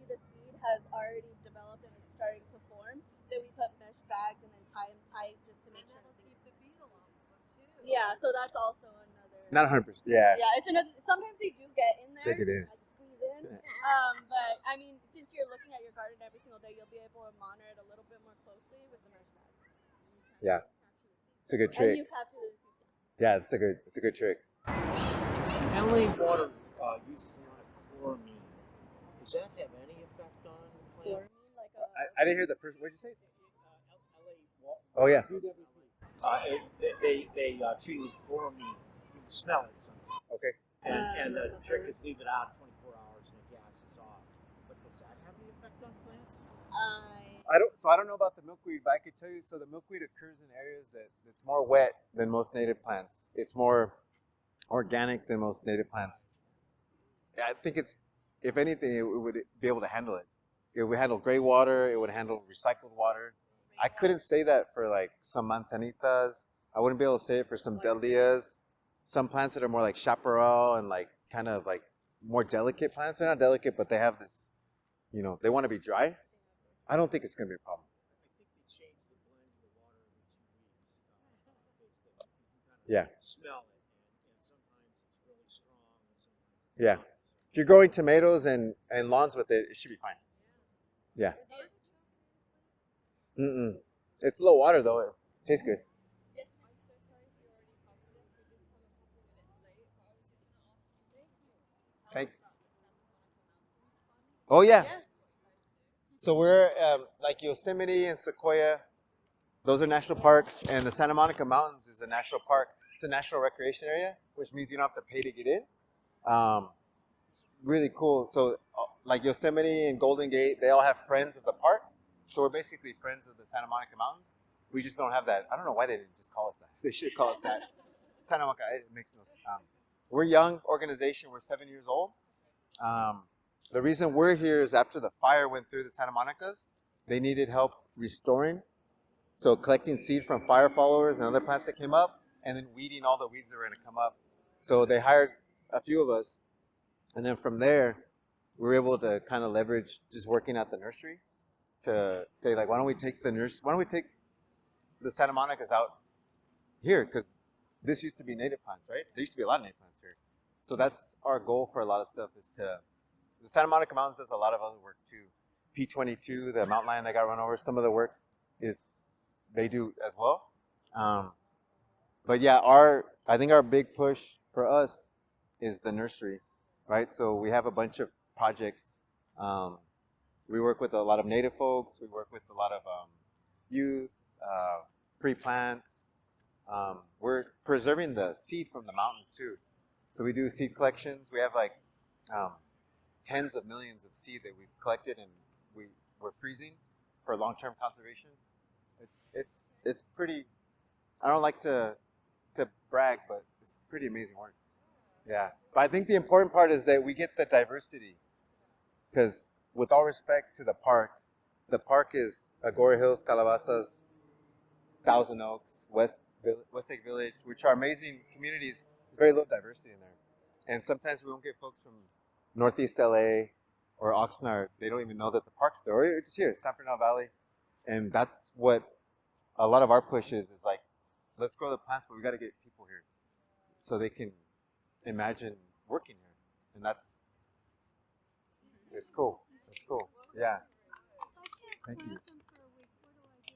[SPEAKER 3] the seed has already developed and it's starting to form. Then we put mesh bags and then tie them tight just to make
[SPEAKER 4] And
[SPEAKER 3] sure.
[SPEAKER 4] that'll keep the beetle off of them too.
[SPEAKER 3] Yeah, so that's also another.
[SPEAKER 1] Not 100%. Yeah.
[SPEAKER 3] Yeah, it's another. Sometimes they do get in there.
[SPEAKER 1] They get in.
[SPEAKER 3] Like squeeze in. But I mean, since you're looking at your garden every single day, you'll be able to monitor it a little bit more closely with the mesh bag.
[SPEAKER 1] Yeah. It's a good
[SPEAKER 3] And
[SPEAKER 1] trick.
[SPEAKER 3] you capture the seed.
[SPEAKER 1] Yeah, it's a good trick.
[SPEAKER 5] Alkaline water uses a lot of chloramine. Does that have any effect on plants?
[SPEAKER 3] Chloramine, like a.
[SPEAKER 1] I didn't hear the first. What did you say?
[SPEAKER 5] LA
[SPEAKER 1] Oh yeah.
[SPEAKER 5] They treat it with chloramine. You can smell it sometimes.
[SPEAKER 1] Okay.
[SPEAKER 5] And the trick is leave it out 24 hours and the gas is off. But does that have any effect on plants?
[SPEAKER 1] I don't know about the milkweed, but I could tell you. So the milkweed occurs in areas that's more wet than most native plants. It's more organic than most native plants. I think if anything, it would be able to handle it. It would handle gray water. It would handle recycled water. I couldn't say that for like some manzanitas. I wouldn't be able to say it for some dahlias. Some plants that are more like chaparral and like kind of like more delicate plants. They're not delicate, but they have this, they want to be dry. I don't think it's going to be a problem.
[SPEAKER 5] I think they change the blend of the water every 2 weeks. You can
[SPEAKER 1] Yeah.
[SPEAKER 5] kind of smell it, and sometimes it's really strong, and sometimes it's
[SPEAKER 1] Yeah.
[SPEAKER 5] not.
[SPEAKER 1] If you're growing tomatoes and lawns with it, it should be fine. Yeah. It's low water though. It tastes good.
[SPEAKER 4] I'm so sorry if you already covered this. We did come a couple minutes late, but I was going to ask you.
[SPEAKER 1] Thank.
[SPEAKER 4] About the Santa Monica Mountains Fund.
[SPEAKER 1] Oh yeah.
[SPEAKER 3] Yeah.
[SPEAKER 1] So we're like Yosemite and Sequoia. Those are national parks, and the Santa Monica Mountains is a national park. It's a national recreation area, which means you don't have to pay to get in. It's really cool. So like Yosemite and Golden Gate, they all have friends of the park. So we're basically friends of the Santa Monica Mountains. We just don't have that. I don't know why they didn't just call us that. They should call us that. Santa Monica. It makes no sense. We're a young organization. We're 7 years old. The reason we're here is after the fire went through the Santa Monicas, they needed help restoring. So collecting seed from fire followers and other plants that came up, and then weeding all the weeds that were going to come up. So they hired a few of us, and then from there, we were able to kind of leverage just working at the nursery to say like, why don't we take the Santa Monicas out here? Because this used to be native plants, right? There used to be a lot of native plants here. So that's our goal for a lot of stuff is the Santa Monica Mountains does a lot of other work too. P22, the mountain lion that got run over, some of the work they do as well. But yeah, I think our big push for us is the nursery, right? So we have a bunch of projects. We work with a lot of native folks. We work with a lot of youth, free plants. We're preserving the seed from the mountain too. So we do seed collections. We have like um, tens of millions of seed that we've collected and we're freezing for long-term conservation. It's pretty. I don't like to brag, but it's pretty amazing work. Yeah, but I think the important part is that we get the diversity because, with all respect to the park is Agora Hills, Calabasas, Thousand Oaks, Westlake Village, which are amazing communities. There's very little diversity in there, and sometimes we won't get folks from Northeast LA or Oxnard. They don't even know that the park's there. Or just here, San Fernando Valley, and that's what a lot of our push is like, let's grow the plants, but we got to get people here so they can imagine working here, and it's cool. It's cool. Yeah. Thank you.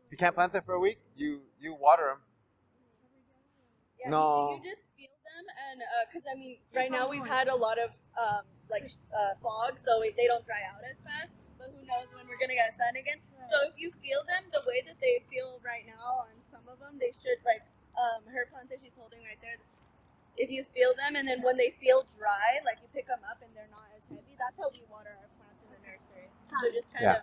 [SPEAKER 1] If you can't plant them for a week, you water them.
[SPEAKER 3] Yeah,
[SPEAKER 1] No.
[SPEAKER 3] you just feel them, and because I mean, right now we've had a lot of fog, so they don't dry out as fast. But who knows when we're gonna get sun again? So if you feel them the way that they feel right now on some of them, they should her plants that she's holding right there. If you feel them, and then when they feel dry, like you pick them up and they're not as heavy. That's how we water our plants in the nursery. So just kind of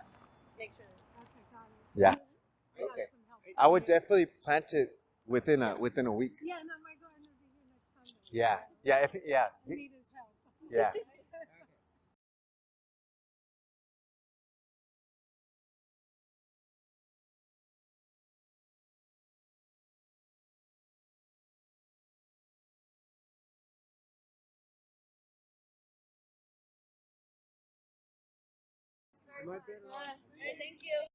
[SPEAKER 3] make sure.
[SPEAKER 4] Okay, got it.
[SPEAKER 1] Yeah.
[SPEAKER 4] I got
[SPEAKER 1] Okay.
[SPEAKER 4] some help.
[SPEAKER 1] I would definitely plant it within a week.
[SPEAKER 4] Yeah, no, my gardener will be here next Sunday.
[SPEAKER 1] Yeah. Yeah.
[SPEAKER 4] I need his help.
[SPEAKER 1] Yeah.
[SPEAKER 3] Alright, thank you.